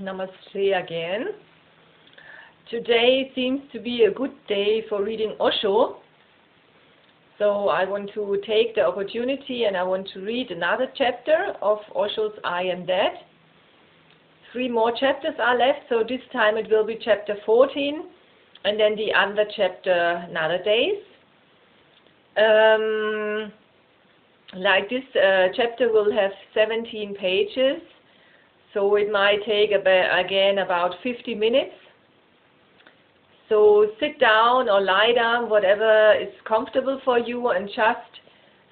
Namaste again. Today seems to be a good day for reading Osho. So I want to take the opportunity and I want to read another chapter of Osho's I Am That. 3 more chapters are left, so this time it will be chapter 14 and then the other chapter another days. Like this chapter will have 17 pages, so it might take about 50 minutes. So sit down or lie down, whatever is comfortable for you, and just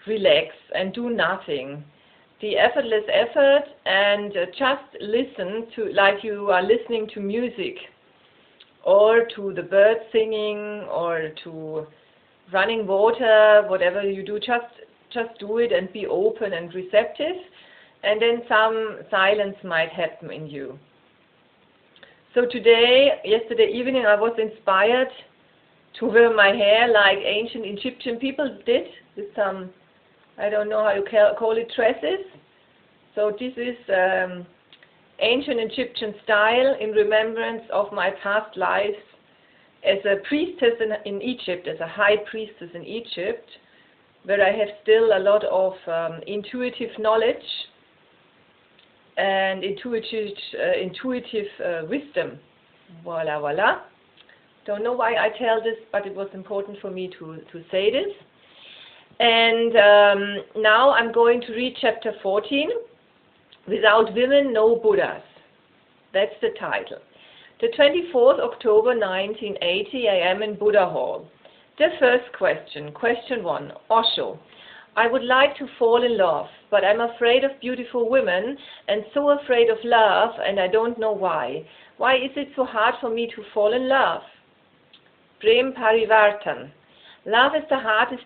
relax and do nothing. The effortless effort, and just listen to, like you are listening to music or to the birds singing or to running water, whatever you do, just do it and be open and receptive, and then some silence might happen in you. So yesterday evening, I was inspired to wear my hair like ancient Egyptian people did, with some, I don't know how you call it, tresses. So this is ancient Egyptian style in remembrance of my past lives as a priestess in Egypt, as a high priestess in Egypt, where I have still a lot of intuitive knowledge and intuitive wisdom. Voila, voila. Don't know why I tell this, but it was important for me to say this. And now I'm going to read chapter 14, Without Women, No Buddhas. That's the title. The 24th October 1980, I am in Buddha Hall. The first question, question 1, Osho. I would like to fall in love, but I'm afraid of beautiful women and so afraid of love, and I don't know why. Why is it so hard for me to fall in love? Prem Parivartan. Love is the hardest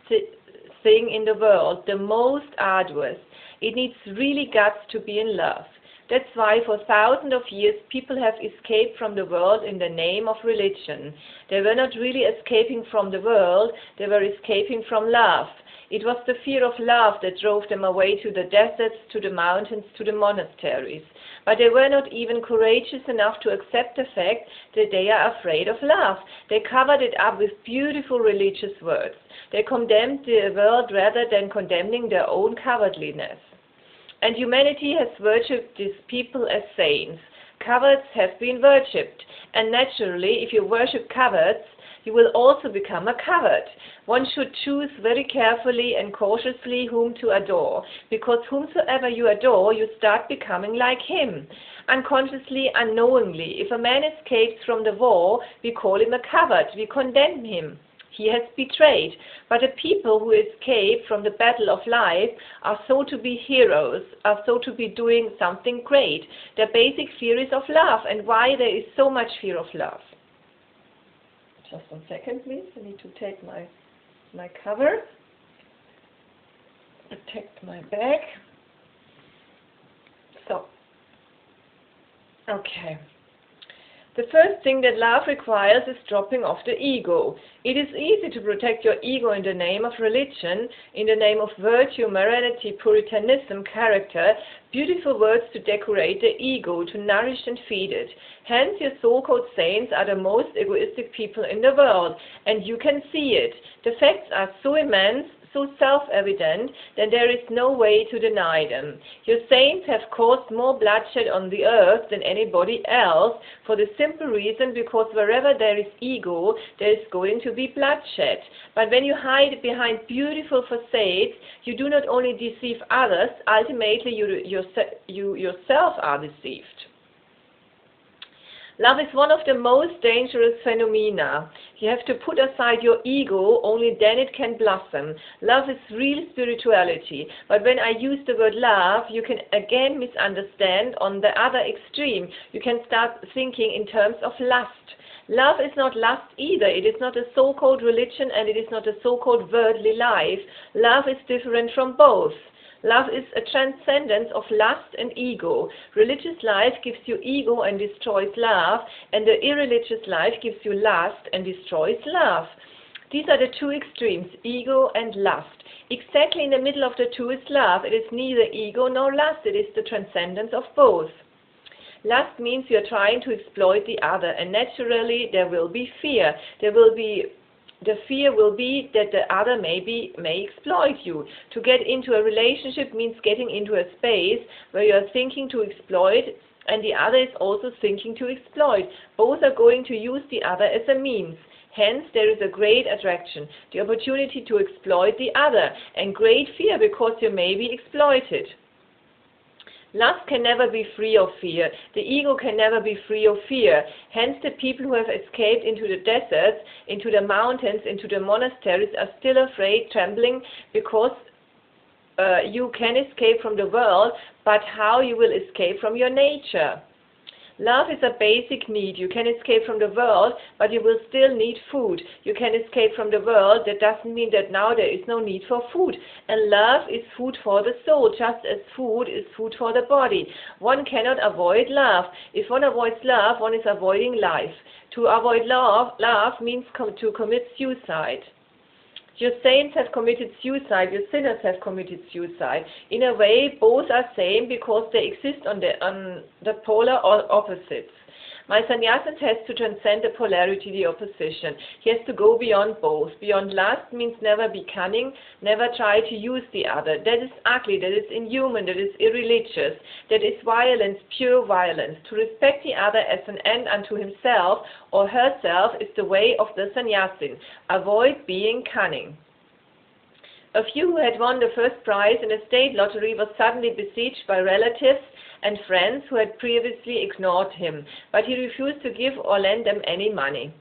thing in the world, the most arduous. It needs really guts to be in love. That's why for thousands of years people have escaped from the world in the name of religion. They were not really escaping from the world, they were escaping from love. It was the fear of love that drove them away to the deserts, to the mountains, to the monasteries. But they were not even courageous enough to accept the fact that they are afraid of love. They covered it up with beautiful religious words. They condemned the world rather than condemning their own cowardliness. And humanity has worshipped these people as saints. Cowards have been worshipped. And naturally, if you worship cowards, you will also become a coward. One should choose very carefully and cautiously whom to adore, because whomsoever you adore, you start becoming like him. Unconsciously, unknowingly, if a man escapes from the war, we call him a coward, we condemn him. He has betrayed. But the people who escape from the battle of life are so to be heroes, are so to be doing something great. Their basic fear is of love, and why there is so much fear of love. Just 1 second, please. I need to take my cover, protect my bag. So, okay. The first thing that love requires is dropping off the ego. It is easy to protect your ego in the name of religion, in the name of virtue, morality, puritanism, character, beautiful words to decorate the ego, to nourish and feed it. Hence, your so-called saints are the most egoistic people in the world, and you can see it. The facts are so immense, so self-evident, that there is no way to deny them. Your saints have caused more bloodshed on the earth than anybody else, for the simple reason because wherever there is ego, there is going to be bloodshed. But when you hide behind beautiful facades, you do not only deceive others, ultimately you yourself are deceived. Love is one of the most dangerous phenomena. You have to put aside your ego, only then it can blossom. Love is real spirituality. But when I use the word love, you can again misunderstand on the other extreme. You can start thinking in terms of lust. Love is not lust either. It is not a so-called religion and it is not a so-called worldly life. Love is different from both. Love is a transcendence of lust and ego. Religious life gives you ego and destroys love, and the irreligious life gives you lust and destroys love. These are the two extremes, ego and lust. Exactly in the middle of the two is love. It is neither ego nor lust. It is the transcendence of both. Lust means you're trying to exploit the other, and naturally there will be fear. The fear will be that the other may exploit you. To get into a relationship means getting into a space where you're thinking to exploit and the other is also thinking to exploit. Both are going to use the other as a means. Hence, there is a great attraction, the opportunity to exploit the other, and great fear because you may be exploited. Lust can never be free of fear. The ego can never be free of fear. Hence, the people who have escaped into the deserts, into the mountains, into the monasteries are still afraid, trembling, because you can escape from the world, but how you will escape from your nature? Love is a basic need. You can escape from the world, but you will still need food. You can escape from the world. That doesn't mean that now there is no need for food. And love is food for the soul, just as food is food for the body. One cannot avoid love. If one avoids love, one is avoiding life. To avoid love means to commit suicide. Your saints have committed suicide, your sinners have committed suicide. In a way, both are same because they exist on the polar opposites. My sannyasins has to transcend the polarity, the opposition. He has to go beyond both. Beyond lust means never be cunning, never try to use the other. That is ugly, that is inhuman, that is irreligious, that is violence, pure violence. To respect the other as an end unto himself or herself is the way of the sannyasin. Avoid being cunning. A few who had won the first prize in a state lottery was suddenly besieged by relatives and friends who had previously ignored him, but he refused to give or lend them any money.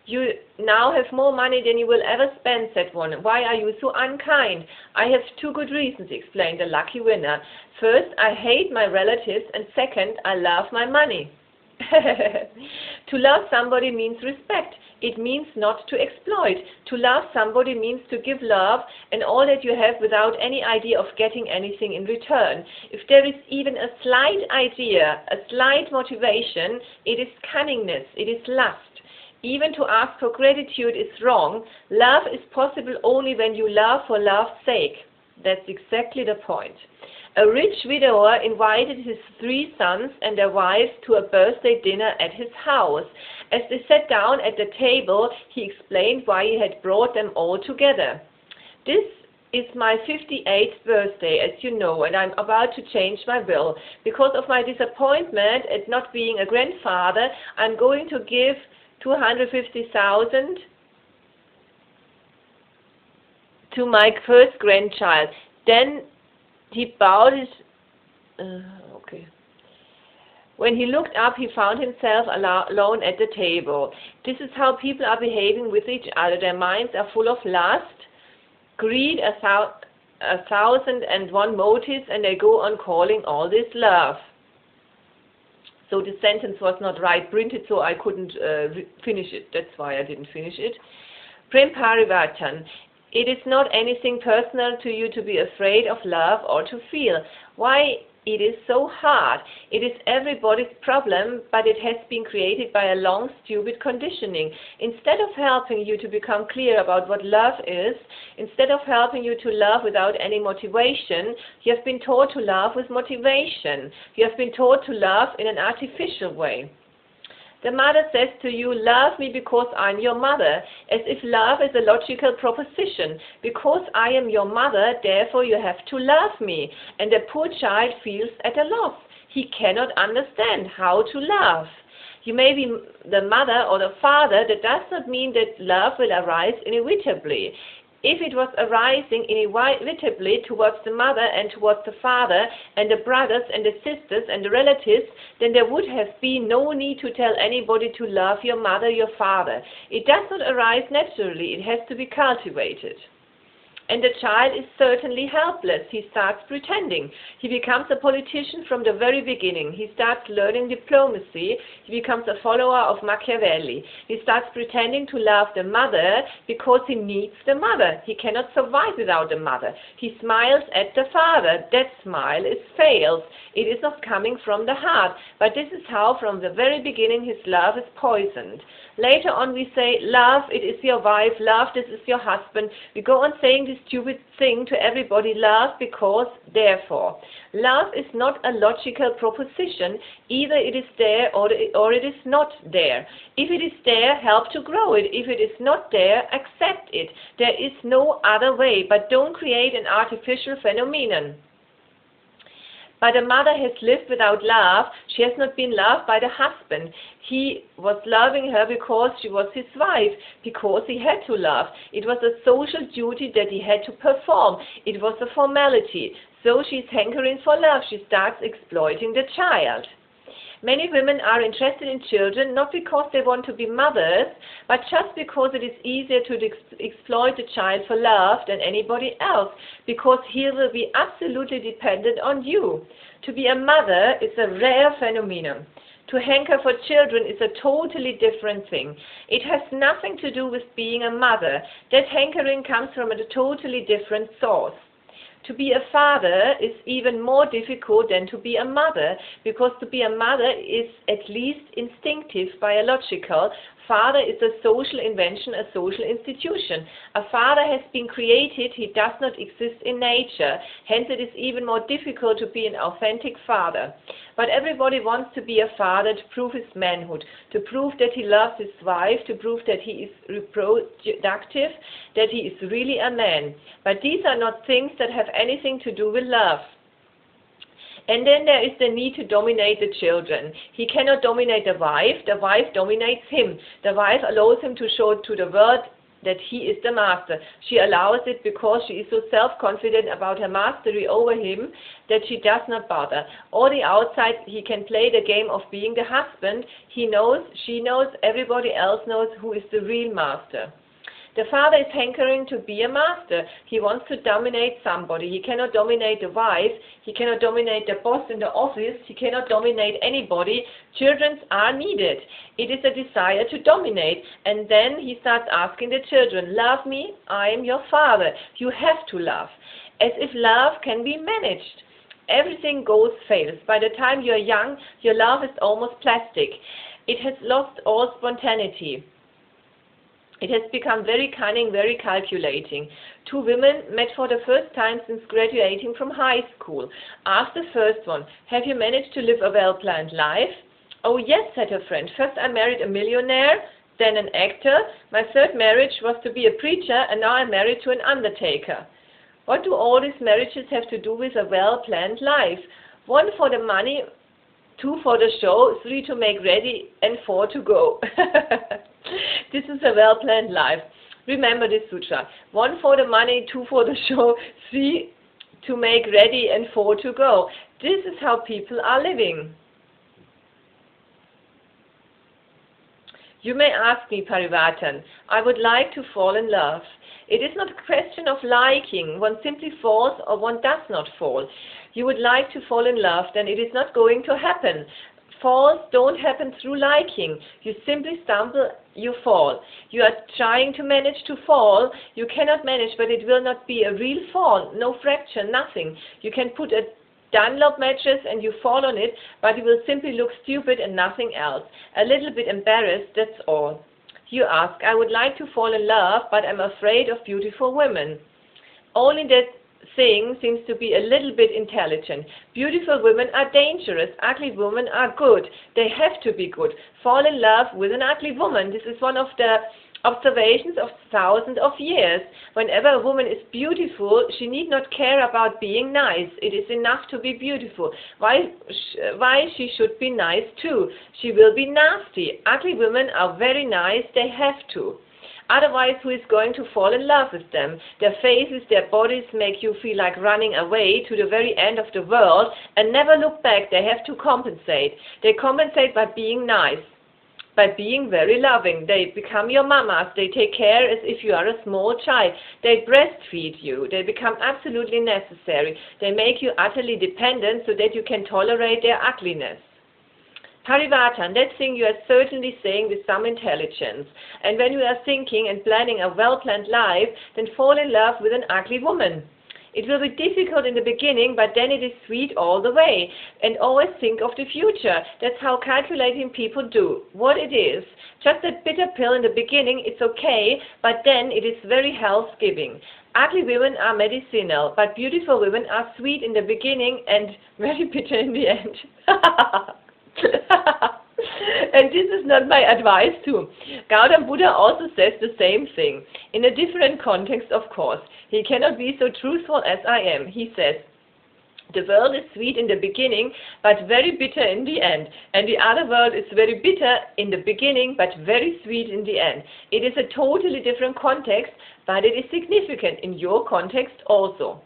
You now have more money than you will ever spend, said one. Why are you so unkind? I have two good reasons, explained the lucky winner. First, I hate my relatives, and second, I love my money. To love somebody means respect. It means not to exploit. To love somebody means to give love and all that you have without any idea of getting anything in return. If there is even a slight idea, a slight motivation, it is cunningness, it is lust. Even to ask for gratitude is wrong. Love is possible only when you love for love's sake. That's exactly the point. A rich widower invited his 3 sons and their wives to a birthday dinner at his house. As they sat down at the table, he explained why he had brought them all together. This is my 58th birthday, as you know, and I'm about to change my will. Because of my disappointment at not being a grandfather, I'm going to give 250,000 to my first grandchild. Then he bowed his... okay. When he looked up, he found himself alone at the table. This is how people are behaving with each other. Their minds are full of lust, greed, 1,001 motives, and they go on calling all this love. So the sentence was not right printed, so I couldn't finish it. That's why I didn't finish it. Prem Parivartan. It is not anything personal to you to be afraid of love or to feel. Why it is so hard? It is everybody's problem, but it has been created by a long, stupid conditioning. Instead of helping you to become clear about what love is, instead of helping you to love without any motivation, you have been taught to love with motivation. You have been taught to love in an artificial way. The mother says to you, love me because I'm your mother, as if love is a logical proposition. Because I am your mother, therefore you have to love me. And the poor child feels at a loss. He cannot understand how to love. You may be the mother or the father. That does not mean that love will arise inevitably. If it was arising inevitably towards the mother and towards the father and the brothers and the sisters and the relatives, then there would have been no need to tell anybody to love your mother, your father. It does not arise naturally. It has to be cultivated. And the child is certainly helpless. He starts pretending. He becomes a politician from the very beginning. He starts learning diplomacy. He becomes a follower of Machiavelli. He starts pretending to love the mother because he needs the mother. He cannot survive without the mother. He smiles at the father. That smile is fails. It is not coming from the heart. But this is how from the very beginning his love is poisoned. Later on we say, love, it is your wife. Love, this is your husband. We go on saying these really stupid thing to everybody, love because, therefore. Love is not a logical proposition. Either it is there or it is not there. If it is there, help to grow it. If it is not there, accept it. There is no other way, but don't create an artificial phenomenon. But a mother has lived without love. She has not been loved by the husband. He was loving her because she was his wife, because he had to love. It was a social duty that he had to perform. It was a formality. So she's hankering for love. She starts exploiting the child. Many women are interested in children not because they want to be mothers, but just because it is easier to exploit the child for love than anybody else, because he will be absolutely dependent on you. To be a mother is a rare phenomenon. To hanker for children is a totally different thing. It has nothing to do with being a mother. That hankering comes from a totally different source. To be a father is even more difficult than to be a mother, because to be a mother is at least instinctive, biological. Father is a social invention, a social institution. A father has been created, he does not exist in nature. Hence it is even more difficult to be an authentic father. But everybody wants to be a father to prove his manhood, to prove that he loves his wife, to prove that he is reproductive, that he is really a man. But these are not things that have anything to do with love. And then there is the need to dominate the children. He cannot dominate the wife dominates him. The wife allows him to show to the world that he is the master. She allows it because she is so self-confident about her mastery over him that she does not bother. On the outside, he can play the game of being the husband. He knows, she knows, everybody else knows who is the real master. The father is hankering to be a master. He wants to dominate somebody. He cannot dominate the wife. He cannot dominate the boss in the office. He cannot dominate anybody. Children are needed. It is a desire to dominate. And then he starts asking the children, love me, I am your father. You have to love. As if love can be managed. Everything fails. By the time you are young, your love is almost plastic. It has lost all spontaneity. It has become very cunning, very calculating. Two women met for the first time since graduating from high school. Asked the first one, have you managed to live a well-planned life? Oh yes, said her friend. First I married a millionaire, then an actor. My third marriage was to be a preacher, and now I'm married to an undertaker. What do all these marriages have to do with a well-planned life? 1 for the money, 2 for the show, 3 to make ready, and 4 to go. This is a well-planned life. Remember this sutra. 1 for the money, 2 for the show, 3 to make ready, and 4 to go. This is how people are living. You may ask me, Parivatan, I would like to fall in love. It is not a question of liking. One simply falls or one does not fall. You would like to fall in love, then it is not going to happen. Falls don't happen through liking. You simply stumble, you fall. You are trying to manage to fall. You cannot manage, but it will not be a real fall. No fracture, nothing. You can put a Dunlop mattress and you fall on it, but you will simply look stupid and nothing else. A little bit embarrassed, that's all. You ask, I would like to fall in love, but I'm afraid of beautiful women. Only that thing seems to be a little bit intelligent. Beautiful women are dangerous. Ugly women are good. They have to be good. Fall in love with an ugly woman. This is one of the observations of thousands of years. Whenever a woman is beautiful, she need not care about being nice. It is enough to be beautiful. Why she should be nice too? She will be nasty. Ugly women are very nice. They have to. Otherwise, who is going to fall in love with them? Their faces, their bodies make you feel like running away to the very end of the world and never look back. They have to compensate. They compensate by being nice, by being very loving. They become your mamas. They take care as if you are a small child. They breastfeed you. They become absolutely necessary. They make you utterly dependent so that you can tolerate their ugliness. Parivatan, that thing you are certainly saying with some intelligence. And when you are thinking and planning a well-planned life, then fall in love with an ugly woman. It will be difficult in the beginning, but then it is sweet all the way. And always think of the future. That's how calculating people do. What it is. Just a bitter pill in the beginning, it's okay, but then it is very health-giving. Ugly women are medicinal, but beautiful women are sweet in the beginning and very bitter in the end. And this is not my advice too. Gautam Buddha also says the same thing, in a different context of course. He cannot be so truthful as I am. He says, the world is sweet in the beginning, but very bitter in the end. And the other world is very bitter in the beginning, but very sweet in the end. It is a totally different context, but it is significant in your context also.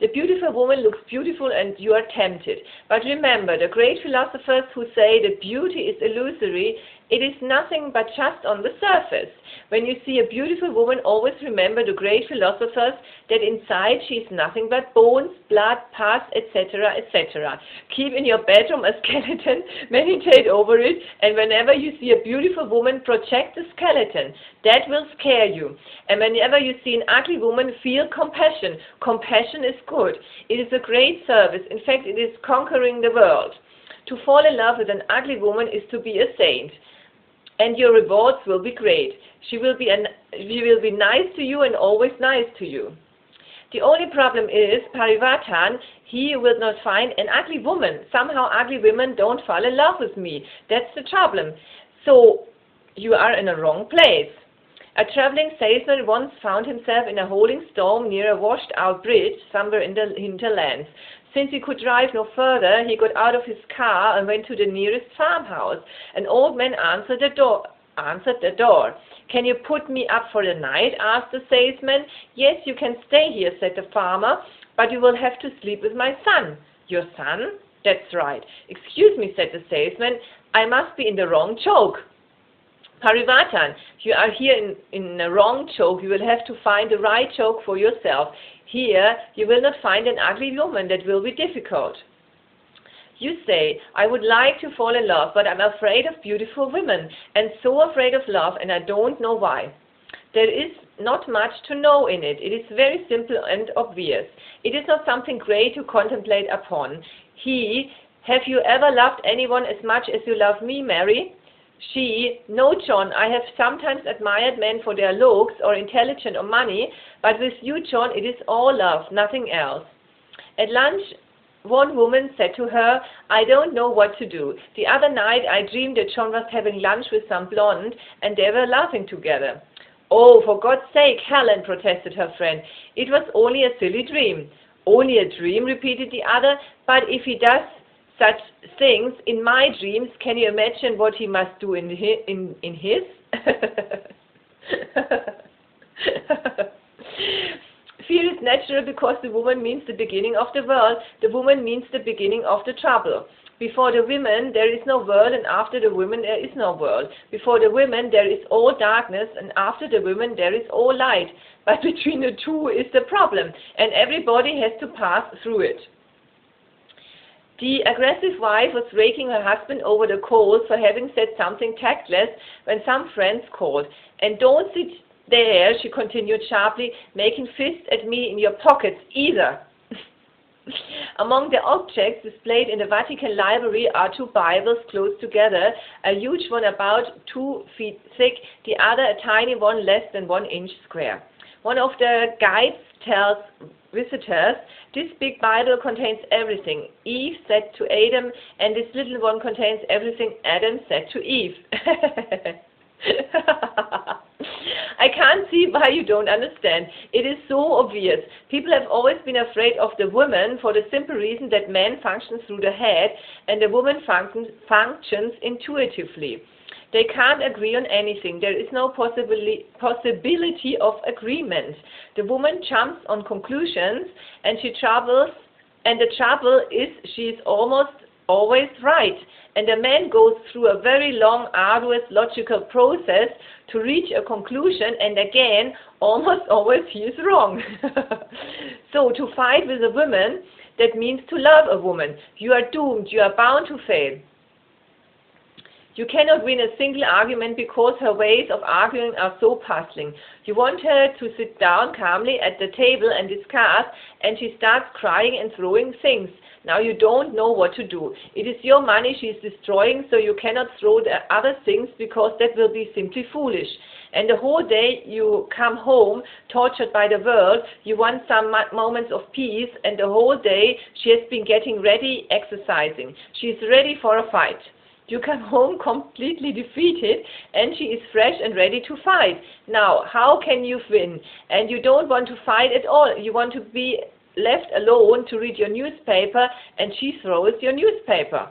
The beautiful woman looks beautiful and you are tempted. But remember, the great philosophers who say that beauty is illusory, it is nothing but just on the surface. When you see a beautiful woman, always remember the great philosophers that inside she is nothing but bones, blood, pus, etc., etc. Keep in your bedroom a skeleton, meditate over it, and whenever you see a beautiful woman, project the skeleton. That will scare you. And whenever you see an ugly woman, feel compassion. Compassion is good. It is a great service. In fact, it is conquering the world. To fall in love with an ugly woman is to be a saint. And your rewards will be great. She will be nice to you and always nice to you. The only problem is, Parivartan, he will not find an ugly woman. Somehow ugly women don't fall in love with me. That's the problem. So you are in a wrong place. A traveling salesman once found himself in a howling storm near a washed-out bridge somewhere in the hinterlands. Since he could drive no further, he got out of his car and went to the nearest farmhouse. An old man answered the door. Can you put me up for the night? Asked the salesman. Yes, you can stay here, said the farmer, but you will have to sleep with my son. Your son? That's right. Excuse me, said the salesman, I must be in the wrong joke. Parivartan, you are here in the wrong joke. You will have to find the right joke for yourself. Here, you will not find an ugly woman. That will be difficult. You say, I would like to fall in love, but I'm afraid of beautiful women, and so afraid of love, and I don't know why. There is not much to know in it. It is very simple and obvious. It is not something great to contemplate upon. Have you ever loved anyone as much as you love me, Mary? She, no, John, I have sometimes admired men for their looks or intelligence or money, but with you, John, it is all love, nothing else. At lunch, one woman said to her, I don't know what to do. The other night I dreamed that John was having lunch with some blonde and they were laughing together. Oh, for God's sake, Helen, protested her friend. It was only a silly dream. Only a dream, repeated the other, but if he does such things in my dreams, can you imagine what he must do in his? Fear is natural because the woman means the beginning of the world. The woman means the beginning of the trouble. Before the women there is no world, and after the women there is no world. Before the women there is all darkness, and after the women there is all light. But between the two is the problem, and everybody has to pass through it. The aggressive wife was raking her husband over the coals for having said something tactless when some friends called. And don't sit there, she continued sharply, making fists at me in your pockets either. Among the objects displayed in the Vatican library are 2 Bibles close together, a huge one about 2 feet thick, the other a tiny one less than 1 inch square. One of the guides tells visitors, this big Bible contains everything Eve said to Adam, and this little one contains everything Adam said to Eve. I can't see why you don't understand. It is so obvious. People have always been afraid of the woman for the simple reason that man functions through the head and the woman functions intuitively. They can't agree on anything. There is no possibility of agreement. The woman jumps on conclusions and the trouble is she is almost always right. And the man goes through a very long, arduous, logical process to reach a conclusion, and again, almost always he is wrong. So to fight with a woman, that means to love a woman. You are doomed. You are bound to fail. You cannot win a single argument because her ways of arguing are so puzzling. You want her to sit down calmly at the table and discuss, and she starts crying and throwing things. Now you don't know what to do. It is your money she is destroying, so you cannot throw the other things because that will be simply foolish. And the whole day you come home tortured by the world, you want some moments of peace, and the whole day she has been getting ready, exercising. She is ready for a fight. You come home completely defeated and she is fresh and ready to fight. Now, how can you win? And you don't want to fight at all. You want to be left alone to read your newspaper, and she throws your newspaper.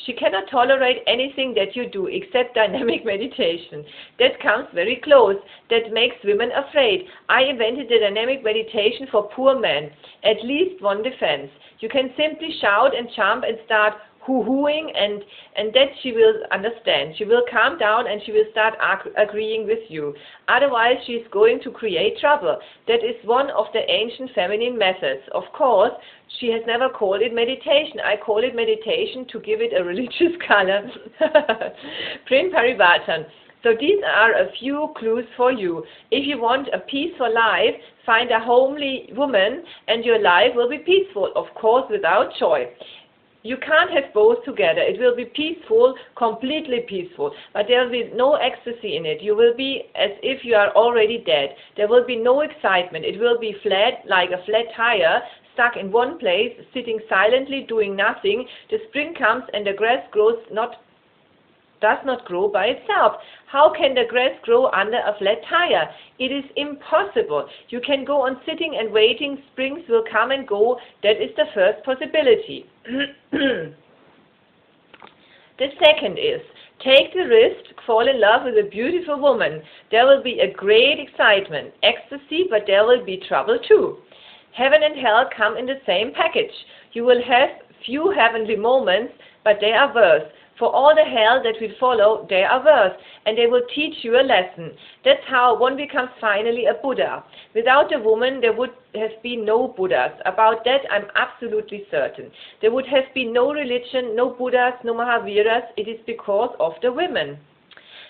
She cannot tolerate anything that you do except dynamic meditation. That comes very close. That makes women afraid. I invented the dynamic meditation for poor men. At least one defense. You can simply shout and jump and start hoo-hooing, and that she will understand. She will calm down and she will start agreeing with you. Otherwise, she is going to create trouble. That is one of the ancient feminine methods. Of course, she has never called it meditation. I call it meditation to give it a religious color. Prem Parivatan. So these are a few clues for you. If you want a peaceful life, find a homely woman and your life will be peaceful, of course, without joy. You can't have both together. It will be peaceful, completely peaceful, but there will be no ecstasy in it. You will be as if you are already dead. There will be no excitement. It will be flat, like a flat tire, stuck in one place, sitting silently, doing nothing. The spring comes and the grass does not grow by itself. How can the grass grow under a flat tire? It is impossible. You can go on sitting and waiting. Springs will come and go. That is the first possibility. The second is, take the risk, fall in love with a beautiful woman. There will be a great excitement, ecstasy, but there will be trouble too. Heaven and hell come in the same package. You will have few heavenly moments, but they are worse. For all the hell that will follow, they are worse, and they will teach you a lesson. That's how one becomes finally a Buddha. Without the woman, there would have been no Buddhas. About that, I'm absolutely certain. There would have been no religion, no Buddhas, no Mahaviras. It is because of the women.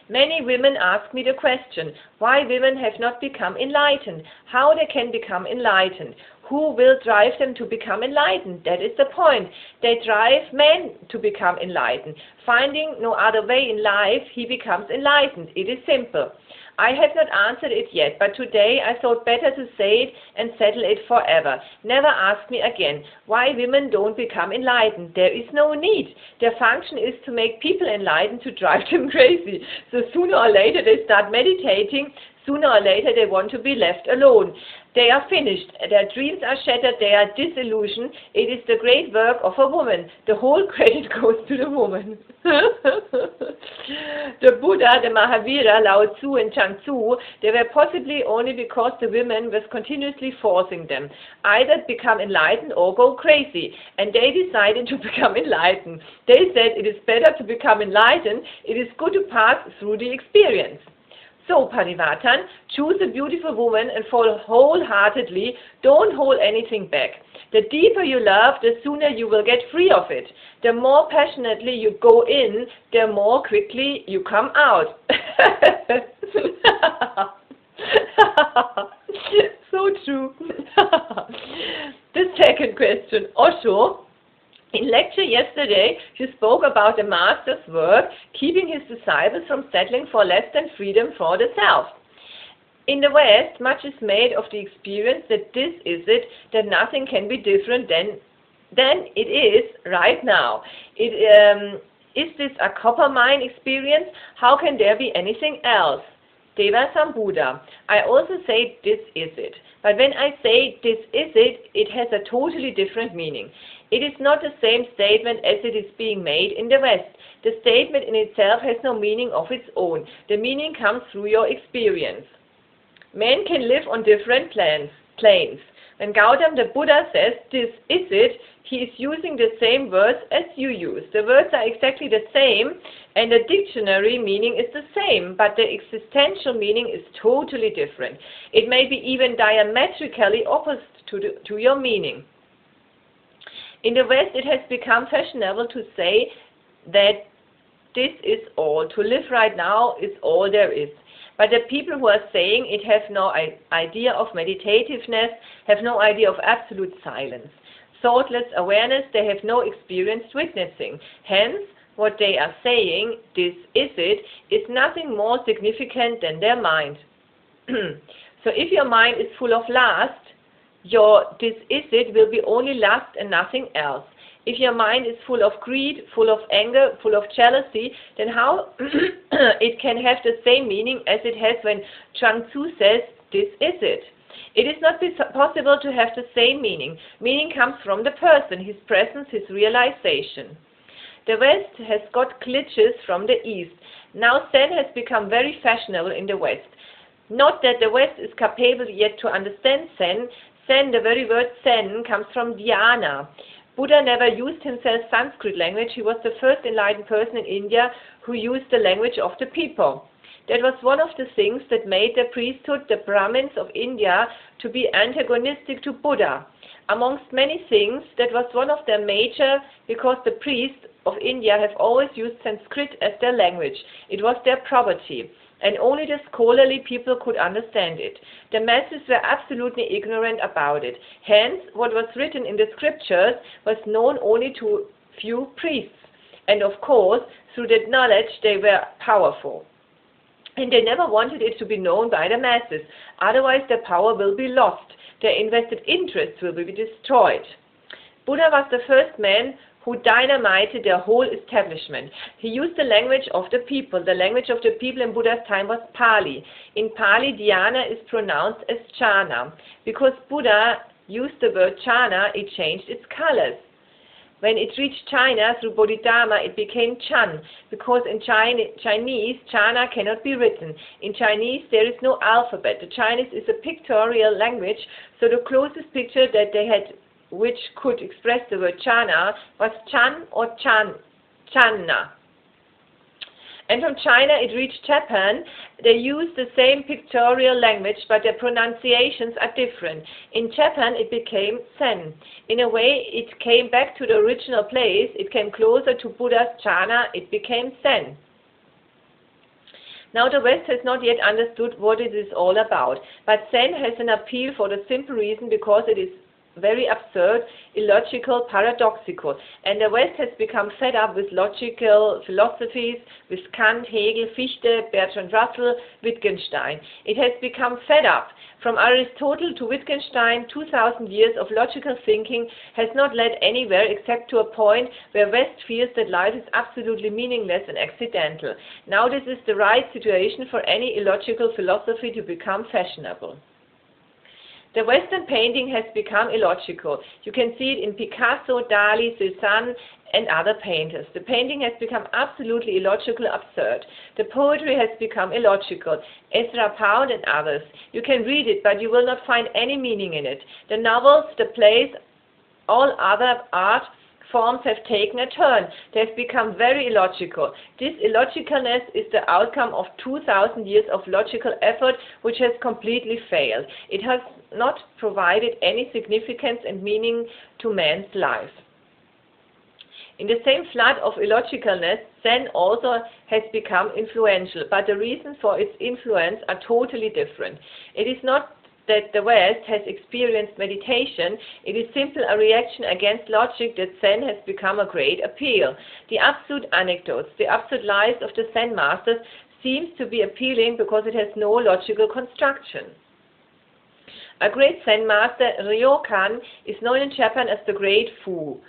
Many women ask me the question, why women have not become enlightened, how they can become enlightened. Who will drive them to become enlightened? That is the point. They drive men to become enlightened. Finding no other way in life, he becomes enlightened. It is simple. I have not answered it yet, but today I thought better to say it and settle it forever. Never ask me again why women don't become enlightened. There is no need. Their function is to make people enlightened, to drive them crazy. So sooner or later they start meditating. Sooner or later they want to be left alone. They are finished. Their dreams are shattered. They are disillusioned. It is the great work of a woman. The whole credit goes to the woman. The Buddha, the Mahavira, Lao Tzu and Chan Tzu, they were possibly only because the women was continuously forcing them. Either become enlightened or go crazy. And they decided to become enlightened. They said it is better to become enlightened. It is good to pass through the experience. So, Parivatan, choose a beautiful woman and fall wholeheartedly. Don't hold anything back. The deeper you love, the sooner you will get free of it. The more passionately you go in, the more quickly you come out. So true. The second question, Osho. In lecture yesterday, you spoke about the master's work, keeping his disciples from settling for less than freedom for the self. In the West, much is made of the experience that this is it, that nothing can be different than it is right now. Is this a copper mine experience? How can there be anything else? Deva Sambuddha. I also say this is it. But when I say this is it, it has a totally different meaning. It is not the same statement as it is being made in the West. The statement in itself has no meaning of its own. The meaning comes through your experience. Men can live on different planes. When Gautam the Buddha says, this is it, he is using the same words as you use. The words are exactly the same, and the dictionary meaning is the same, but the existential meaning is totally different. It may be even diametrically opposite to your meaning. In the West, it has become fashionable to say that this is all. To live right now is all there is. But the people who are saying it have no idea of meditativeness, have no idea of absolute silence. Thoughtless awareness, they have no experienced witnessing. Hence, what they are saying, this is it, is nothing more significant than their mind. So if your mind is full of lust, your this is it will be only lust and nothing else. If your mind is full of greed, full of anger, full of jealousy, then how it can have the same meaning as it has when Chuang Tzu says, this is it. It is not possible to have the same meaning. Meaning comes from the person, his presence, his realization. The West has got glitches from the East. Now Zen has become very fashionable in the West. Not that the West is capable yet to understand Zen. Zen, the very word Zen, comes from dhyana. Buddha never used himself Sanskrit language. He was the first enlightened person in India who used the language of the people. That was one of the things that made the priesthood, the Brahmins of India, to be antagonistic to Buddha. Amongst many things, that was one of their major, because the priests of India have always used Sanskrit as their language. It was their property, and only the scholarly people could understand it. The masses were absolutely ignorant about it. Hence, what was written in the scriptures was known only to few priests. And of course, through that knowledge, they were powerful. And they never wanted it to be known by the masses. Otherwise, their power will be lost. Their invested interests will be destroyed. Buddha was the first man who dynamited their whole establishment. He used the language of the people. The language of the people in Buddha's time was Pali. In Pali, dhyana is pronounced as jhana. Because Buddha used the word jhana, it changed its colors. When it reached China through Bodhidharma, it became Chan, because in Chinese, jhana cannot be written. In Chinese, there is no alphabet. The Chinese is a pictorial language, so the closest picture that they had which could express the word jhana was Chan or Channa. And from China it reached Japan. They use the same pictorial language, but their pronunciations are different. In Japan it became Zen. In a way it came back to the original place. It came closer to Buddha's jhana. It became Zen. Now the West has not yet understood what it is all about. But Zen has an appeal for the simple reason because it is very absurd, illogical, paradoxical. And the West has become fed up with logical philosophies, with Kant, Hegel, Fichte, Bertrand Russell, Wittgenstein. It has become fed up. From Aristotle to Wittgenstein, 2000 years of logical thinking has not led anywhere except to a point where West feels that life is absolutely meaningless and accidental. Now this is the right situation for any illogical philosophy to become fashionable. The Western painting has become illogical. You can see it in Picasso, Dali, Cézanne, and other painters. The painting has become absolutely illogical, absurd. The poetry has become illogical. Ezra Pound and others. You can read it, but you will not find any meaning in it. The novels, the plays, all other art forms have taken a turn. They have become very illogical. This illogicalness is the outcome of 2000 years of logical effort, which has completely failed. It has not provided any significance and meaning to man's life. In the same flood of illogicalness, Zen also has become influential, but the reasons for its influence are totally different. It is not that the West has experienced meditation, it is simply a reaction against logic that Zen has become a great appeal. The absurd anecdotes, the absurd lies of the Zen masters seems to be appealing because it has no logical construction. A great Zen master, Ryokan, is known in Japan as the Great Fool.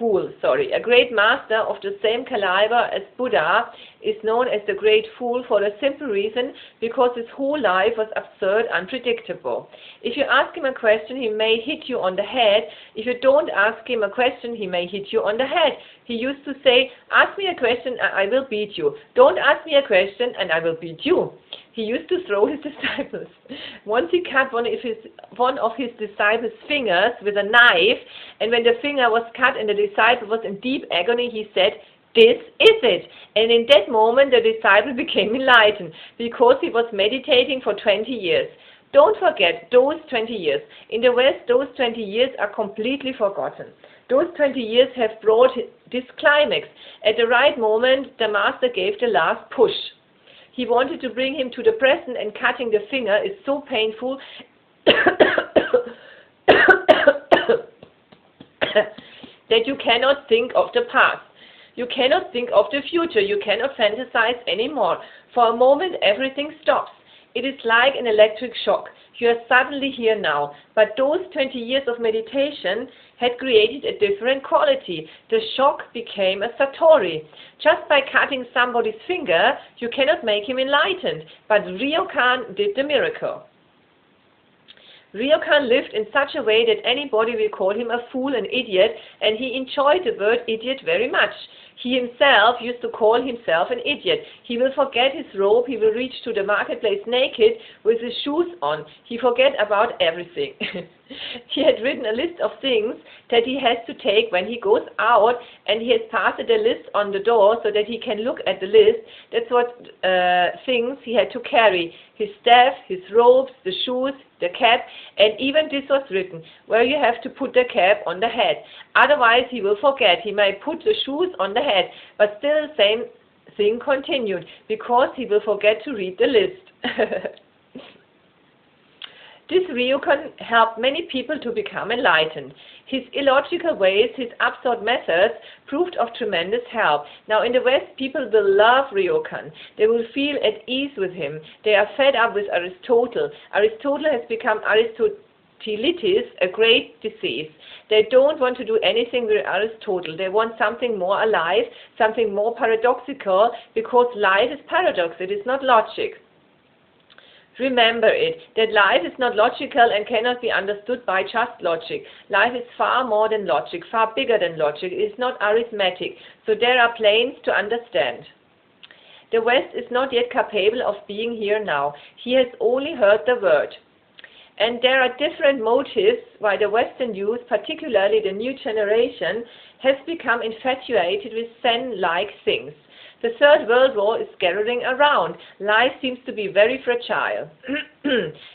A great master of the same caliber as Buddha is known as the Great Fool for the simple reason because his whole life was absurd, unpredictable. If you ask him a question, he may hit you on the head. If you don't ask him a question, he may hit you on the head. He used to say, ask me a question and I will beat you. Don't ask me a question and I will beat you. He used to throw his disciples. Once he cut one of his disciples' fingers with a knife, and when the finger was cut and the disciple was in deep agony, he said, "This is it." And in that moment, the disciple became enlightened because he was meditating for 20 years. Don't forget those 20 years. In the West, those 20 years are completely forgotten. Those 20 years have brought this climax. At the right moment, the master gave the last push. He wanted to bring him to the present, and cutting the finger is so painful that you cannot think of the past. You cannot think of the future. You cannot fantasize anymore. For a moment, everything stops. It is like an electric shock. You are suddenly here now. But those 20 years of meditation had created a different quality. The shock became a satori. Just by cutting somebody's finger, you cannot make him enlightened. But Ryokan did the miracle. Ryokan lived in such a way that anybody will call him a fool, an idiot, and he enjoyed the word idiot very much. He himself used to call himself an idiot. He will forget his robe. He will reach to the marketplace naked with his shoes on. He forget about everything. He had written a list of things that he has to take when he goes out, and he has passed the list on the door so that he can look at the list. That's what things he had to carry. His staff, his robes, the shoes, the cap, and even this was written, where you have to put the cap on the head. Otherwise he will forget. He may put the shoes on the head, but still the same thing continued, because he will forget to read the list. This Ryokan helped many people to become enlightened. His illogical ways, his absurd methods proved of tremendous help. Now in the West, people will love Ryokan. They will feel at ease with him. They are fed up with Aristotle. Aristotle has become Aristotelitis, a great disease. They don't want to do anything with Aristotle. They want something more alive, something more paradoxical, because life is paradox. It is not logic. Remember it, that life is not logical and cannot be understood by just logic. Life is far more than logic, far bigger than logic. It is not arithmetic, so there are planes to understand. The West is not yet capable of being here now. He has only heard the word. And there are different motives why the Western youth, particularly the new generation, has become infatuated with Zen-like things. The Third World War is gathering around. Life seems to be very fragile.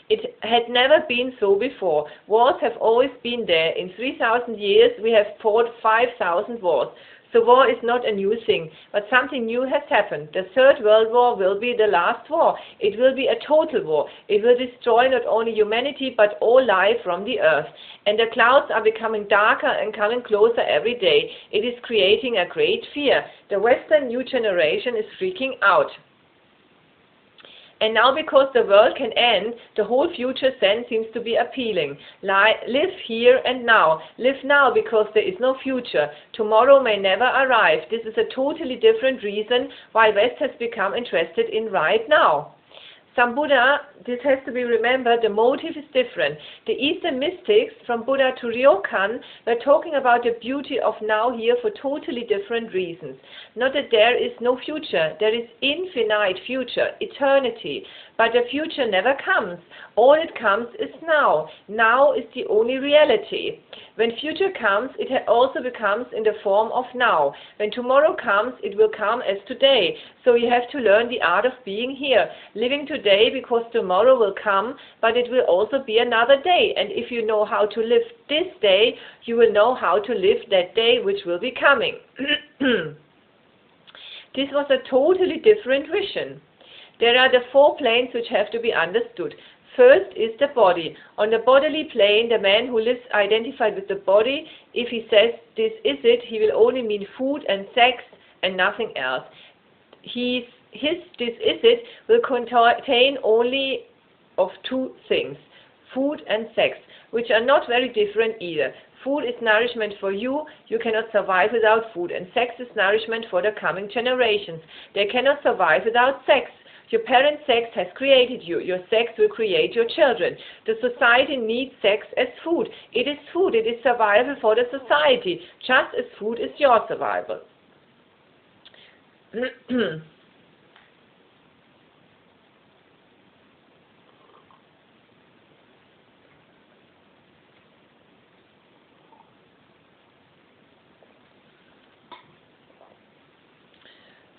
It had never been so before. Wars have always been there. In 3,000 years we have fought 5,000 wars. So war is not a new thing, but something new has happened. The Third World War will be the last war. It will be a total war. It will destroy not only humanity, but all life from the earth. And the clouds are becoming darker and coming closer every day. It is creating a great fear. The Western new generation is freaking out. And now, because the world can end, the whole future sense seems to be appealing. Live here and now. Live now, because there is no future. Tomorrow may never arrive. This is a totally different reason why West has become interested in right now. Some Buddha, this has to be remembered, the motive is different. The Eastern mystics, from Buddha to Ryokan, were talking about the beauty of now here for totally different reasons. Not that there is no future, there is infinite future, eternity. But the future never comes. All it comes is now. Now is the only reality. When future comes, it also becomes in the form of now. When tomorrow comes, it will come as today. So you have to learn the art of being here, living today, because tomorrow will come, but it will also be another day. And if you know how to live this day, you will know how to live that day which will be coming. This was a totally different vision. There are the 4 planes which have to be understood. First is the body. On the bodily plane, the man who lives identified with the body, if he says this is it, he will only mean food and sex and nothing else. His this is it will contain only of 2 things, food and sex, which are not very different either. Food is nourishment for you. You cannot survive without food. And sex is nourishment for the coming generations. They cannot survive without sex. Your parent's sex has created you. Your sex will create your children. The society needs sex as food. It is food. It is survival for the society, just as food is your survival.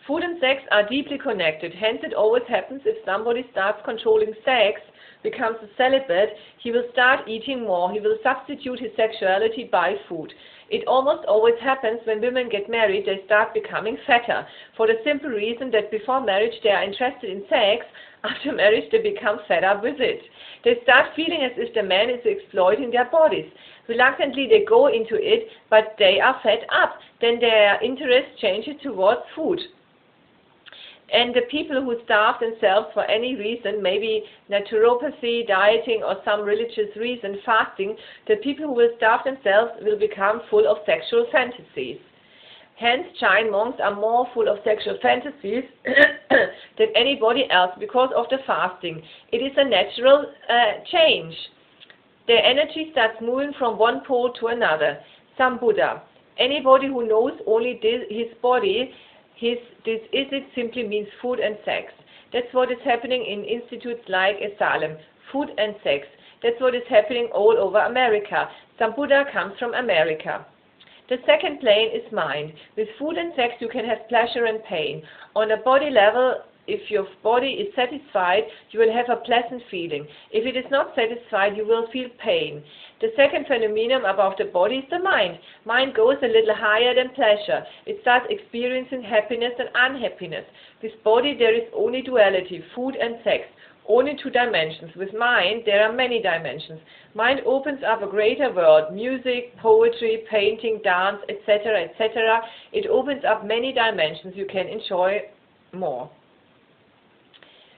Food and sex are deeply connected, hence it always happens if somebody starts controlling sex, becomes a celibate, he will start eating more, he will substitute his sexuality by food. It almost always happens when women get married, they start becoming fatter, for the simple reason that before marriage they are interested in sex, after marriage they become fed up with it. They start feeling as if the man is exploiting their bodies. Reluctantly they go into it, but they are fed up. Then their interest changes towards food. And the people who starve themselves for any reason, maybe naturopathy, dieting, or some religious reason, fasting, the people who will starve themselves will become full of sexual fantasies. Hence, Jain monks are more full of sexual fantasies than anybody else because of the fasting. It is a natural change. Their energy starts moving from one pole to another. Sambuddha. Anybody who knows only his body, this is it simply means food and sex. That's what is happening in institutes like Asylum. Food and sex. That's what is happening all over America. Sambuddha comes from America. The second plane is mind. With food and sex you can have pleasure and pain. On a body level, if your body is satisfied, you will have a pleasant feeling. If it is not satisfied, you will feel pain. The second phenomenon about the body is the mind. Mind goes a little higher than pleasure. It starts experiencing happiness and unhappiness. With body there is only duality, food and sex. Only two dimensions. With mind there are many dimensions. Mind opens up a greater world, music, poetry, painting, dance, etc., etc. It opens up many dimensions you can enjoy more.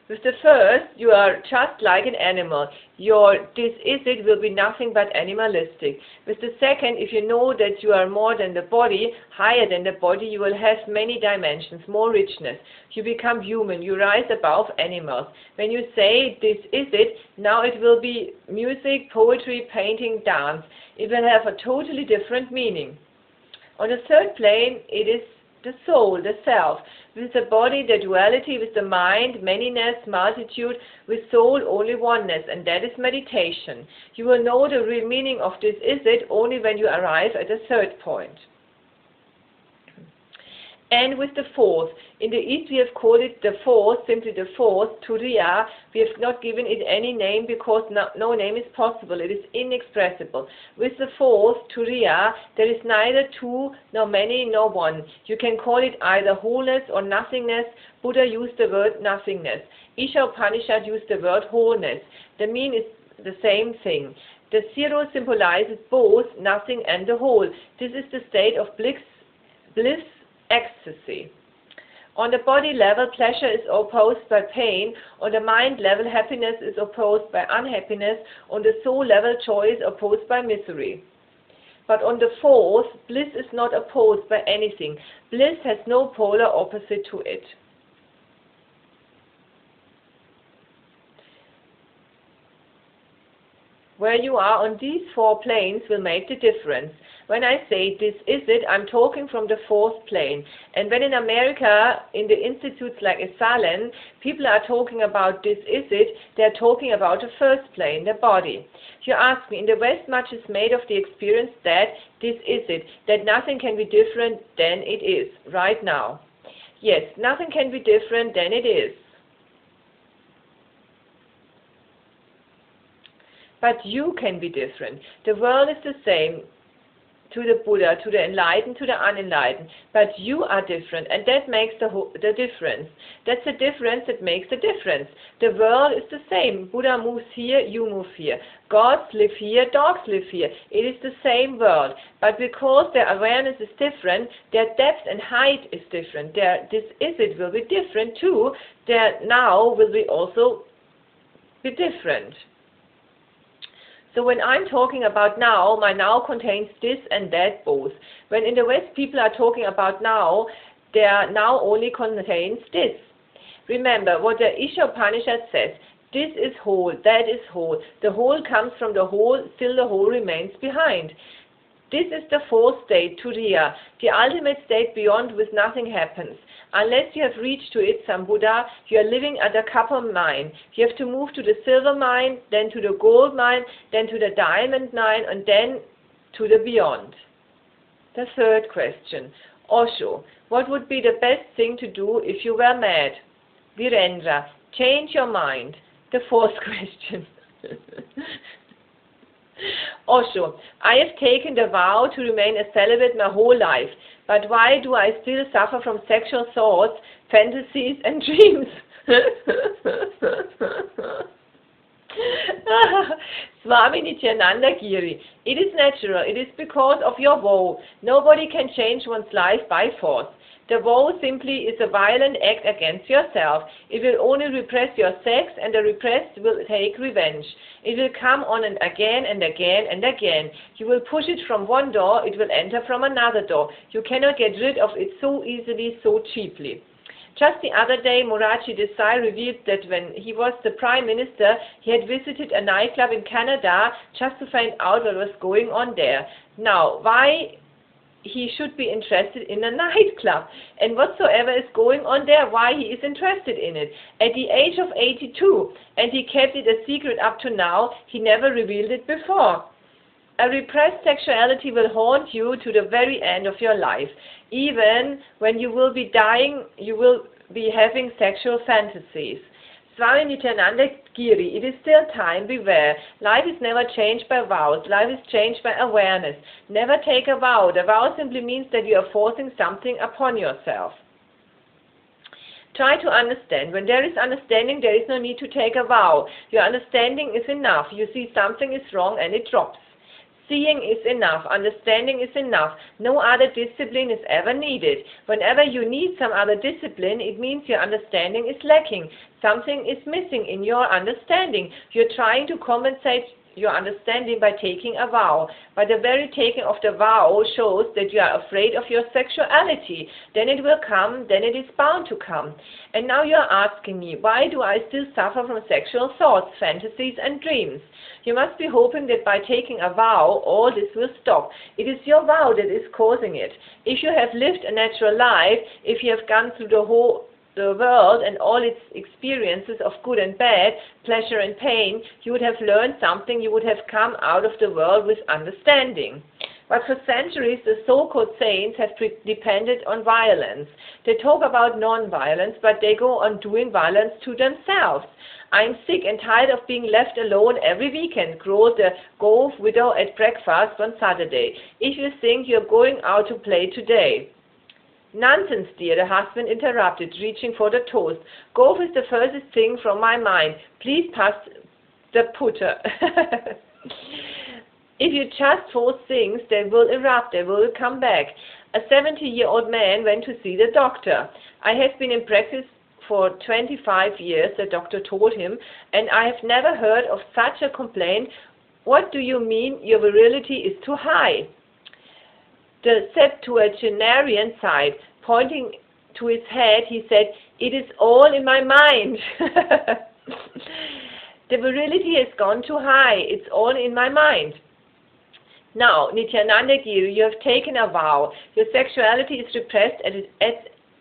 With the first, you are just like an animal. Your this is it will be nothing but animalistic. With the second, if you know that you are more than the body, higher than the body, you will have many dimensions, more richness. You become human, you rise above animals. When you say this is it, now it will be music, poetry, painting, dance. It will have a totally different meaning. On the third plane, it is the soul, the self. With the body, the duality. With the mind, manyness, multitude. With soul, only oneness, and that is meditation. You will know the real meaning of this is it only when you arrive at the third point. And with the fourth, in the East we have called it the fourth, simply the fourth, Turiya. We have not given it any name because no name is possible, it is inexpressible. With the fourth, Turiya, there is neither two, nor many, nor one. You can call it either wholeness or nothingness. Buddha used the word nothingness. Isha Upanishad used the word wholeness. The mean is the same thing. The zero symbolizes both nothing and the whole. This is the state of bliss, ecstasy. On the body level, pleasure is opposed by pain. On the mind level, happiness is opposed by unhappiness. On the soul level, joy is opposed by misery. But on the fourth, bliss is not opposed by anything. Bliss has no polar opposite to it. Where you are on these four planes will make the difference. When I say this is it, I'm talking from the fourth plane. And when in America, in the institutes like Asylum, people are talking about this is it, they're talking about the first plane, the body. You ask me, in the West much is made of the experience that this is it, that nothing can be different than it is, right now. Yes, nothing can be different than it is. But you can be different. The world is the same to the Buddha, to the enlightened, to the unenlightened. But you are different, and that makes the difference. That's the difference that makes the difference. The world is the same. Buddha moves here, you move here. Gods live here, dogs live here. It is the same world. But because their awareness is different, their depth and height is different. This is it will be different too. Their now will be also be different. So when I'm talking about now, my now contains this and that both. When in the West people are talking about now, their now only contains this. Remember what the Isha Upanishad says, this is whole, that is whole. The whole comes from the whole, still the whole remains behind. This is the fourth state, Turiya, the ultimate state beyond which nothing happens. Unless you have reached to it, Sambuddha, you are living at a copper mine. You have to move to the silver mine, then to the gold mine, then to the diamond mine, and then to the beyond. The third question. Osho. What would be the best thing to do if you were mad? Virendra, change your mind. The fourth question. Osho, I have taken the vow to remain a celibate my whole life, but why do I still suffer from sexual thoughts, fantasies and dreams? Swami Nityananda Giri, it is natural, it is because of your vow. Nobody can change one's life by force. The vow simply is a violent act against yourself. It will only repress your sex, and the repressed will take revenge. It will come on and again and again and again. You will push it from one door, it will enter from another door. You cannot get rid of it so easily, so cheaply. Just the other day, Morarji Desai revealed that when he was the Prime Minister, he had visited a nightclub in Canada just to find out what was going on there. Now, why he should be interested in a nightclub and whatsoever is going on there, why he is interested in it. At the age of 82, and he kept it a secret up to now, he never revealed it before. A repressed sexuality will haunt you to the very end of your life. Even when you will be dying, you will be having sexual fantasies. Swami Nityananda Giri, it is still time, beware. Life is never changed by vows. Life is changed by awareness. Never take a vow. The vow simply means that you are forcing something upon yourself. Try to understand. When there is understanding, there is no need to take a vow. Your understanding is enough. You see something is wrong and it drops. Seeing is enough. Understanding is enough. No other discipline is ever needed. Whenever you need some other discipline, it means your understanding is lacking. Something is missing in your understanding. You're trying to compensate your understanding by taking a vow. But the very taking of the vow shows that you are afraid of your sexuality. Then it will come, then it is bound to come. And now you are asking me, why do I still suffer from sexual thoughts, fantasies and dreams? You must be hoping that by taking a vow, all this will stop. It is your vow that is causing it. If you have lived a natural life, if you have gone through the world and all its experiences of good and bad, pleasure and pain, you would have learned something, you would have come out of the world with understanding. But for centuries, the so-called saints have depended on violence. They talk about non-violence, but they go on doing violence to themselves. I'm sick and tired of being left alone every weekend, growled the golf widow at breakfast on Saturday. If you think you're going out to play today. Nonsense, dear, the husband interrupted, reaching for the toast. Golf is the furthest thing from my mind. Please pass the putter. If you just force things, they will erupt, they will come back. A 70-year-old man went to see the doctor. I have been in practice for 25 years, the doctor told him, and I have never heard of such a complaint. What do you mean your virility is too high? The septuagenarian sighed. Pointing to his head, he said, it is all in my mind. The virility has gone too high. It's all in my mind. Now, Nityananda Giri, you have taken a vow. Your sexuality is repressed at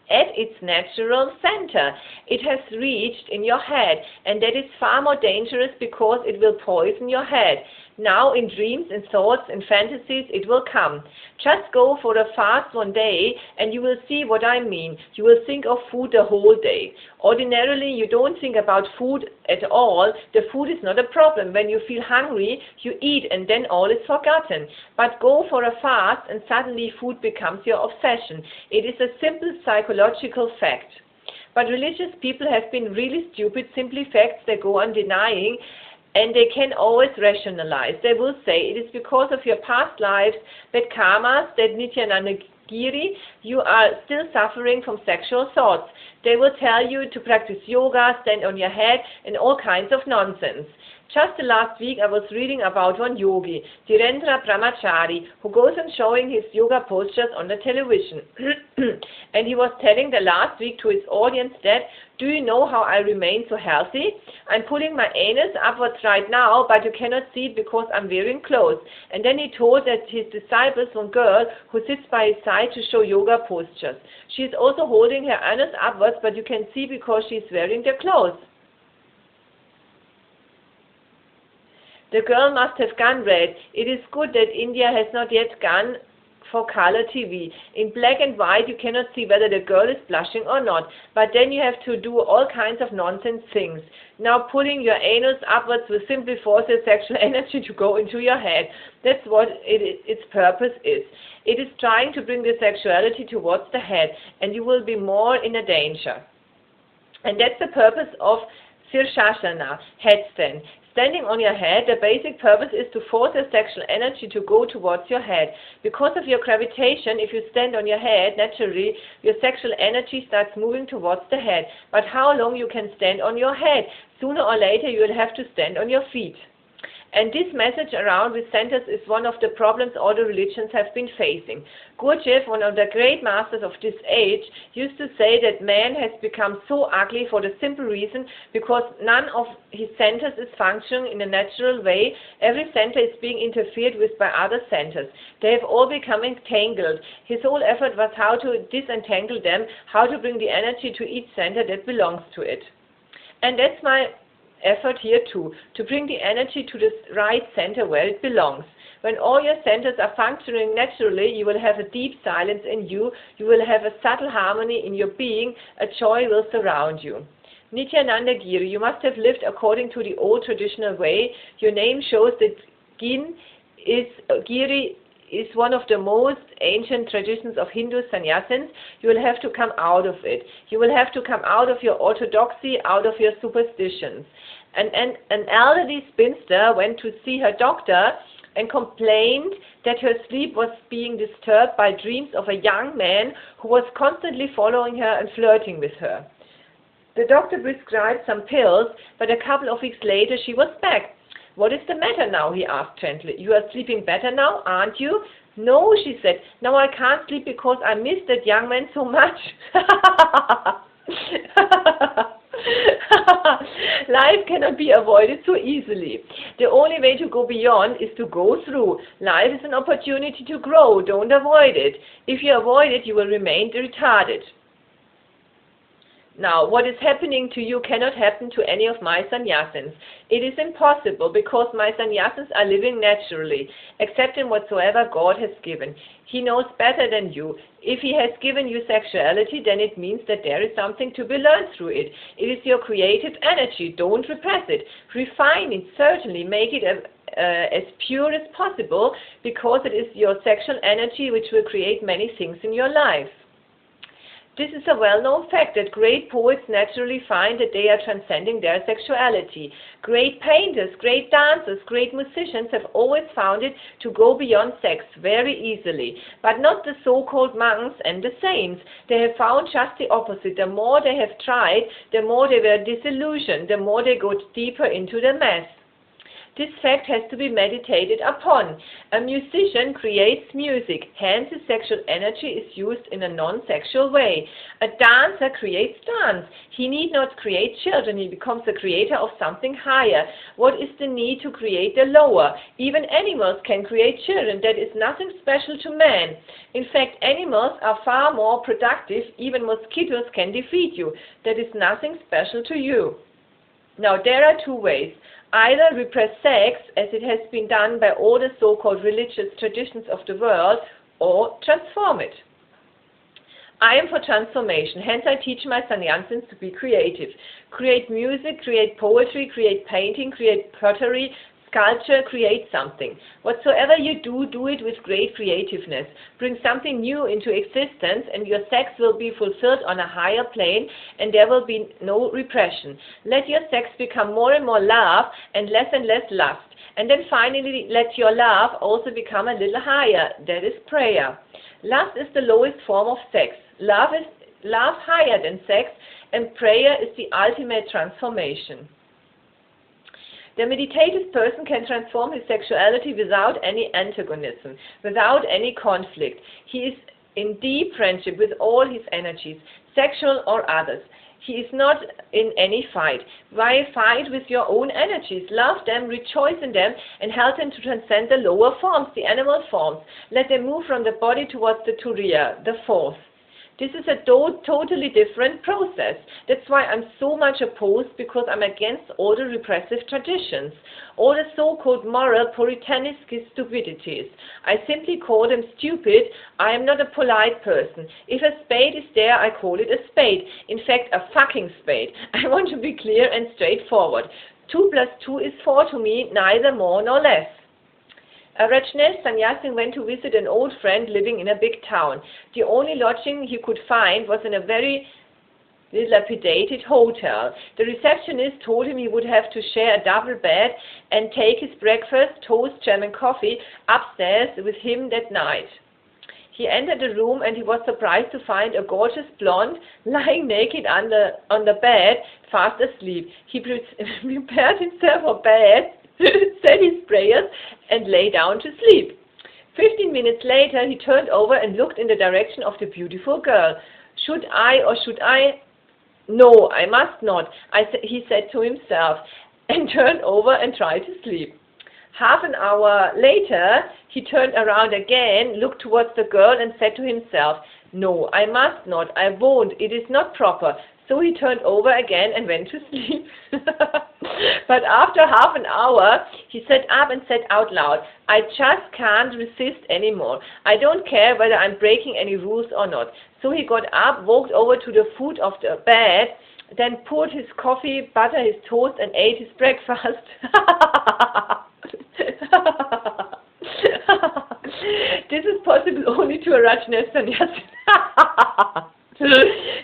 its natural center. It has reached in your head, and that is far more dangerous because it will poison your head. Now in dreams, in thoughts, in fantasies, it will come. Just go for a fast one day and you will see what I mean. You will think of food the whole day. Ordinarily, you don't think about food at all. The food is not a problem. When you feel hungry, you eat and then all is forgotten. But go for a fast and suddenly food becomes your obsession. It is a simple psychological fact. But religious people have been really stupid, simply facts they go on denying, and they can always rationalize. They will say, it is because of your past lives, that karmas, that Nityananda Giri, you are still suffering from sexual thoughts. They will tell you to practice yoga, stand on your head, and all kinds of nonsense. Just the last week I was reading about one yogi, Dhirendra Brahmachari, who goes on showing his yoga postures on the television. And he was telling the last week to his audience that, do you know how I remain so healthy? I'm pulling my anus upwards right now, but you cannot see it because I'm wearing clothes. And then he told that his disciples, one girl who sits by his side to show yoga postures. She is also holding her anus upwards, but you can see because she is wearing the clothes. The girl must have gone red. It is good that India has not yet gone for color TV. In black and white, you cannot see whether the girl is blushing or not. But then you have to do all kinds of nonsense things. Now pulling your anus upwards will simply force your sexual energy to go into your head. That's what its purpose is. It is trying to bring the sexuality towards the head, and you will be more in a danger. And that's the purpose of Sirsasana, headstand. Standing on your head, the basic purpose is to force your sexual energy to go towards your head. Because of your gravitation, if you stand on your head, naturally, your sexual energy starts moving towards the head. But how long you can stand on your head? Sooner or later, you will have to stand on your feet. And this message around with centers is one of the problems all the religions have been facing. Gurdjieff, one of the great masters of this age, used to say that man has become so ugly for the simple reason because none of his centers is functioning in a natural way. Every center is being interfered with by other centers. They have all become entangled. His whole effort was how to disentangle them, how to bring the energy to each center that belongs to it. And that's my effort here too, to bring the energy to the right center where it belongs. When all your centers are functioning naturally, you will have a deep silence in you, you will have a subtle harmony in your being, a joy will surround you. Nityananda Giri, you must have lived according to the old traditional way. Your name shows that Giri is one of the most ancient traditions of Hindu sannyasins. You will have to come out of it. You will have to come out of your orthodoxy, out of your superstitions. And an elderly spinster went to see her doctor and complained that her sleep was being disturbed by dreams of a young man who was constantly following her and flirting with her. The doctor prescribed some pills, but a couple of weeks later she was back. "What is the matter now?" he asked gently. "You are sleeping better now, aren't you?" "No," she said. "Now I can't sleep because I miss that young man so much." Life cannot be avoided so easily. The only way to go beyond is to go through. Life is an opportunity to grow. Don't avoid it. If you avoid it, you will remain retarded. Now, what is happening to you cannot happen to any of my sannyasins. It is impossible because my sannyasins are living naturally, accepting whatsoever God has given. He knows better than you. If He has given you sexuality, then it means that there is something to be learned through it. It is your creative energy. Don't repress it. Refine it, certainly. Make it as pure as possible because it is your sexual energy which will create many things in your life. This is a well-known fact that great poets naturally find that they are transcending their sexuality. Great painters, great dancers, great musicians have always found it to go beyond sex very easily. But not the so-called monks and the saints. They have found just the opposite. The more they have tried, the more they were disillusioned, the more they go deeper into the mess. This fact has to be meditated upon. A musician creates music, hence his sexual energy is used in a non-sexual way. A dancer creates dance. He need not create children, he becomes the creator of something higher. What is the need to create the lower? Even animals can create children. That is nothing special to man. In fact, animals are far more productive. Even mosquitoes can defeat you. That is nothing special to you. Now, there are two ways. Either repress sex, as it has been done by all the so-called religious traditions of the world, or transform it. I am for transformation, hence I teach my sannyasins to be creative. Create music, create poetry, create painting, create pottery, sculpture, create something. Whatsoever you do, do it with great creativeness. Bring something new into existence and your sex will be fulfilled on a higher plane and there will be no repression. Let your sex become more and more love and less lust. And then finally let your love also become a little higher. That is prayer. Lust is the lowest form of sex. Love is love higher than sex, and prayer is the ultimate transformation. The meditative person can transform his sexuality without any antagonism, without any conflict. He is in deep friendship with all his energies, sexual or others. He is not in any fight. Why fight with your own energies? Love them, rejoice in them, and help them to transcend the lower forms, the animal forms. Let them move from the body towards the turiya, the fourth. This is a totally different process. That's why I'm so much opposed, because I'm against all the repressive traditions, all the so-called moral puritanistic stupidities. I simply call them stupid. I am not a polite person. If a spade is there, I call it a spade. In fact, a fucking spade. I want to be clear and straightforward. 2 + 2 is 4 to me, neither more nor less. A Rajneesh sannyasi went to visit an old friend living in a big town. The only lodging he could find was in a very dilapidated hotel. The receptionist told him he would have to share a double bed and take his breakfast, toast, jam and coffee upstairs with him that night. He entered the room and he was surprised to find a gorgeous blonde lying naked on the bed, fast asleep. He prepared himself for bed, said his prayers and lay down to sleep. 15 minutes later, he turned over and looked in the direction of the beautiful girl. Should I? No, I must not, he said to himself, and turned over and tried to sleep. Half an hour later, he turned around again, looked towards the girl and said to himself, no, I must not, I won't, it is not proper. So he turned over again and went to sleep. But after half an hour, he sat up and said out loud, I just can't resist anymore. I don't care whether I'm breaking any rules or not. So he got up, walked over to the foot of the bed, then poured his coffee, buttered his toast and ate his breakfast. This is possible only to a Rajneesh sannyasi.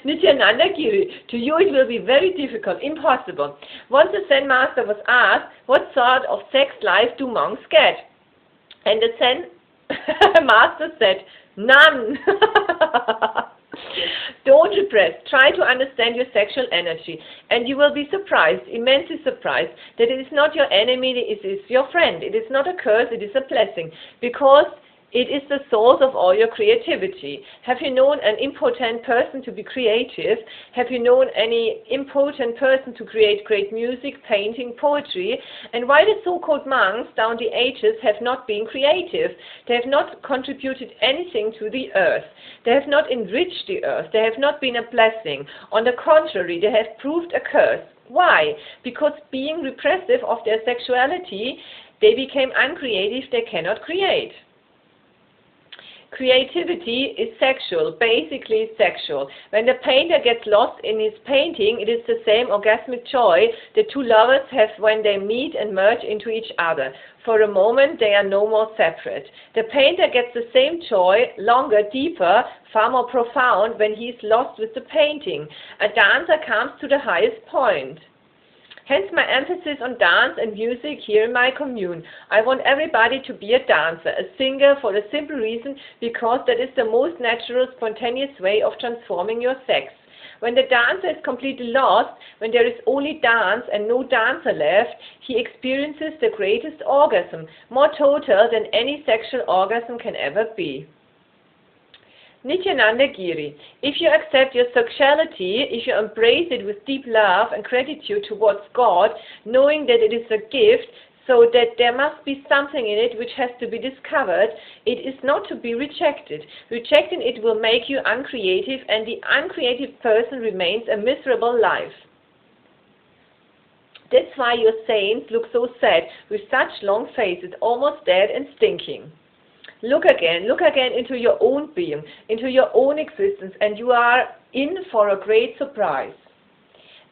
Nityananda Giri, to you it will be very difficult, impossible. Once the Zen master was asked, what sort of sex life do monks get? And the Zen master said, none. Don't repress. Try to understand your sexual energy, and you will be surprised, immensely surprised, that it is not your enemy, it is your friend. It is not a curse, it is a blessing, because it is the source of all your creativity. Have you known an impotent person to be creative? Have you known any impotent person to create great music, painting, poetry? And why the so-called monks down the ages have not been creative? They have not contributed anything to the earth. They have not enriched the earth. They have not been a blessing. On the contrary, they have proved a curse. Why? Because being repressive of their sexuality, they became uncreative, they cannot create. Creativity is sexual, basically sexual. When the painter gets lost in his painting, it is the same orgasmic joy the two lovers have when they meet and merge into each other. For a moment, they are no more separate. The painter gets the same joy, longer, deeper, far more profound, when he is lost with the painting. A dancer comes to the highest point. Hence my emphasis on dance and music here in my commune. I want everybody to be a dancer, a singer, for the simple reason because that is the most natural, spontaneous way of transforming your sex. When the dancer is completely lost, when there is only dance and no dancer left, he experiences the greatest orgasm, more total than any sexual orgasm can ever be. Nityananda Giri, if you accept your sexuality, if you embrace it with deep love and gratitude towards God, knowing that it is a gift, so that there must be something in it which has to be discovered, it is not to be rejected. Rejecting it will make you uncreative, and the uncreative person remains a miserable life. That's why your saints look so sad, with such long faces, almost dead and stinking. Look again into your own being, into your own existence, and you are in for a great surprise.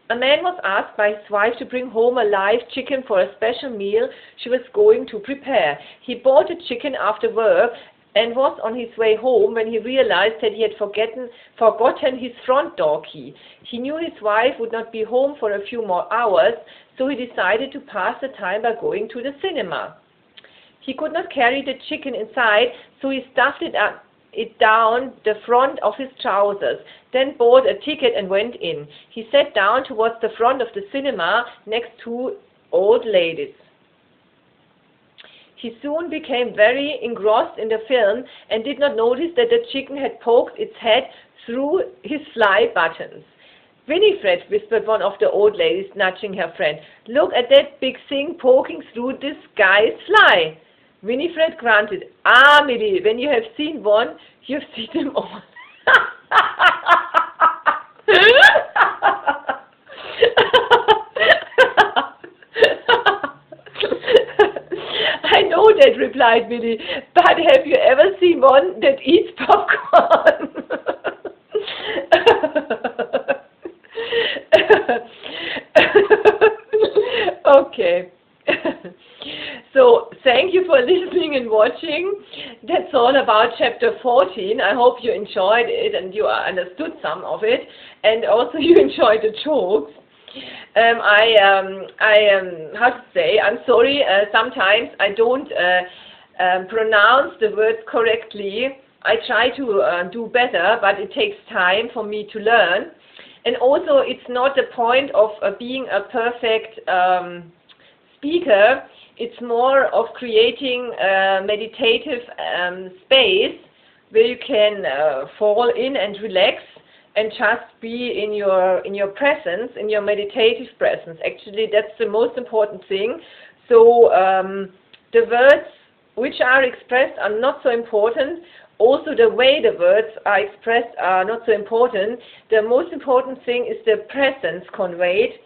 A man was asked by his wife to bring home a live chicken for a special meal she was going to prepare. He bought the chicken after work and was on his way home when he realized that he had forgotten his front door key. He knew his wife would not be home for a few more hours, so he decided to pass the time by going to the cinema. He could not carry the chicken inside, so he stuffed it down the front of his trousers, then bought a ticket and went in. He sat down towards the front of the cinema next to old ladies. He soon became very engrossed in the film and did not notice that the chicken had poked its head through his fly buttons. Winifred, whispered one of the old ladies, nudging her friend, look at that big thing poking through this guy's fly. Winifred grunted, ah, Millie, when you have seen one, you've seen them all. I know that, replied Billy, but have you ever seen one that eats popcorn? Okay. So, thank you for listening and watching. That's all about chapter 14. I hope you enjoyed it and you understood some of it, and also you enjoyed the jokes. How to say, I'm sorry, sometimes I don't pronounce the words correctly. I try to do better, but it takes time for me to learn. And also, it's not the point of being a perfect speaker. It's more of creating a meditative space where you can fall in and relax and just be in your presence, in your meditative presence. Actually, that's the most important thing. So the words which are expressed are not so important. Also, the way the words are expressed are not so important. The most important thing is the presence conveyed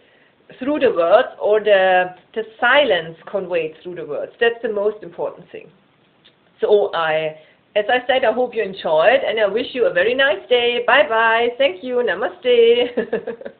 through the words, or the silence conveyed through the words. That's the most important thing. So as I said, I hope you enjoyed, and I wish you a very nice day. Bye bye. Thank you. Namaste.